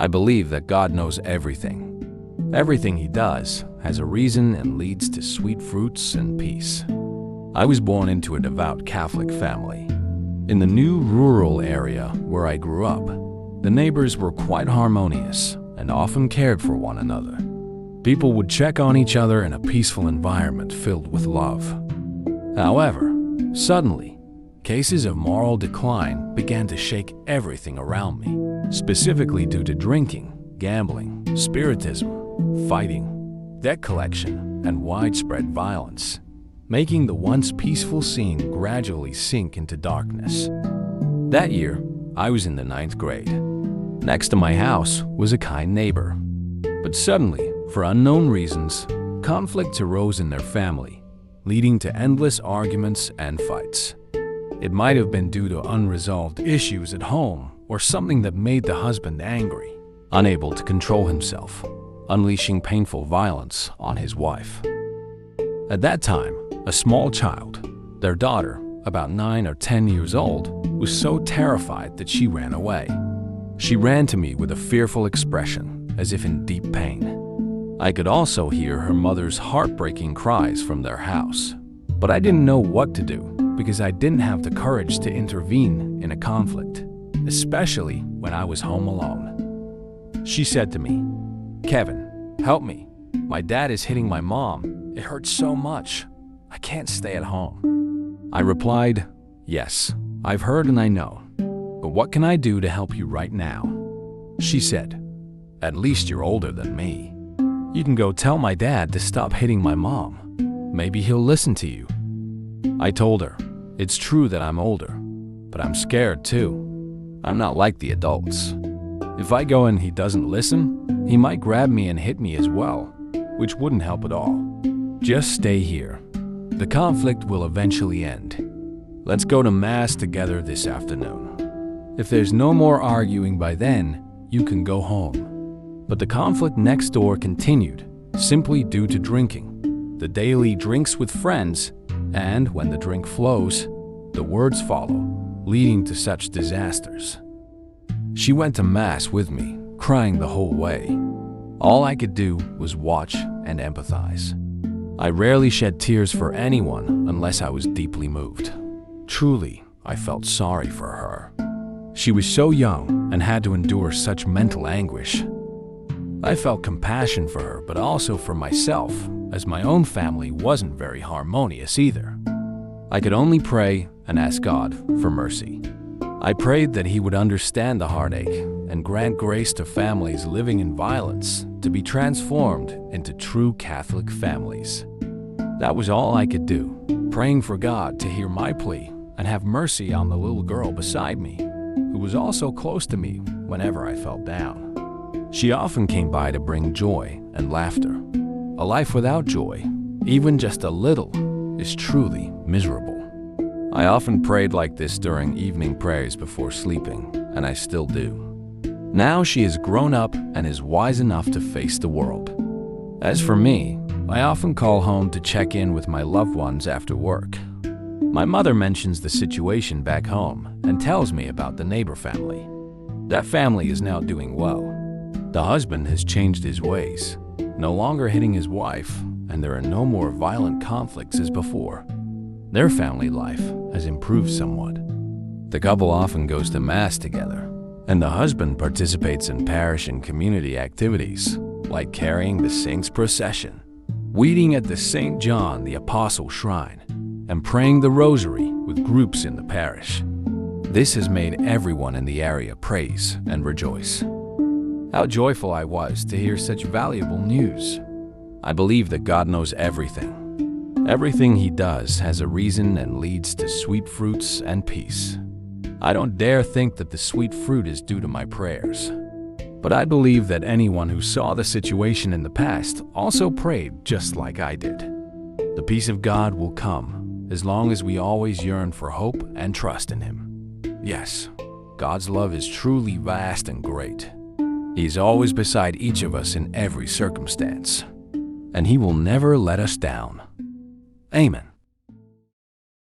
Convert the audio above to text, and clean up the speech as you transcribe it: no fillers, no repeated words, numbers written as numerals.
I believe that God knows everything. Everything He does has a reason and leads to sweet fruits and peace. I was born into a devout Catholic family. In the new rural area where I grew up, the neighbors were quite harmonious and often cared for one another. People would check on each other in a peaceful environment filled with love. However, suddenly, cases of moral decline began to shake everything around me, specifically due to drinking, gambling, spiritism, fighting, debt collection, and widespread violence, making the once peaceful scene gradually sink into darkness. That year, I was in the 9th grade. Next to my house was a kind neighbor. But suddenly, for unknown reasons, conflicts arose in their family, leading to endless arguments and fights. It might have been due to unresolved issues at home or something that made the husband angry, unable to control himself, unleashing painful violence on his wife. At that time, a small child, their daughter, about 9 or 10 years old, was so terrified that she ran away. She ran to me with a fearful expression, as if in deep pain. I could also hear her mother's heartbreaking cries from their house. But I didn't know what to do because I didn't have the courage to intervene in a conflict, especially when I was home alone. She said to me, "Kevin, help me. My dad is hitting my mom. It hurts so much. I can't stay at home." I replied, "Yes, I've heard and I know. But what can I do to help you right now?" She said, "At least you're older than me. You can go tell my dad to stop hitting my mom. Maybe he'll listen to you." I told her, "It's true that I'm older, but I'm scared too. I'm not like the adults. If I go and he doesn't listen, he might grab me and hit me as well, which wouldn't help at all. Just stay here. The conflict will eventually end. Let's go to Mass together this afternoon. If there's no more arguing by then, you can go home." But the conflict next door continued, simply due to drinking, the daily drinks with friends, and when the drink flows, the words follow, leading to such disasters. She went to Mass with me, crying the whole way. All I could do was watch and empathize. I rarely shed tears for anyone unless I was deeply moved. Truly, I felt sorry for her. She was so young and had to endure such mental anguish. I felt compassion for her, but also for myself, as my own family wasn't very harmonious either. I could only pray and ask God for mercy. I prayed that He would understand the heartache and grant grace to families living in violence to be transformed into true Catholic families. That was all I could do, praying for God to hear my plea and have mercy on the little girl beside me, who was also close to me whenever I felt down. She often came by to bring joy and laughter. A life without joy, even just a little, is truly miserable. I often prayed like this during evening prayers before sleeping, and I still do. Now she is grown up and is wise enough to face the world. As for me, I often call home to check in with my loved ones after work. My mother mentions the situation back home and tells me about the neighbor family. That family is now doing well. The husband has changed his ways, no longer hitting his wife, and there are no more violent conflicts as before. Their family life has improved somewhat. The couple often goes to Mass together, and the husband participates in parish and community activities, like carrying the saints' procession, weeding at the St. John the Apostle shrine, and praying the rosary with groups in the parish. This has made everyone in the area praise and rejoice. How joyful I was to hear such valuable news. I believe that God knows everything. Everything He does has a reason and leads to sweet fruits and peace. I don't dare think that the sweet fruit is due to my prayers. But I believe that anyone who saw the situation in the past also prayed just like I did. The peace of God will come as long as we always yearn for hope and trust in Him. Yes, God's love is truly vast and great. He is always beside each of us in every circumstance, and He will never let us down. Amen.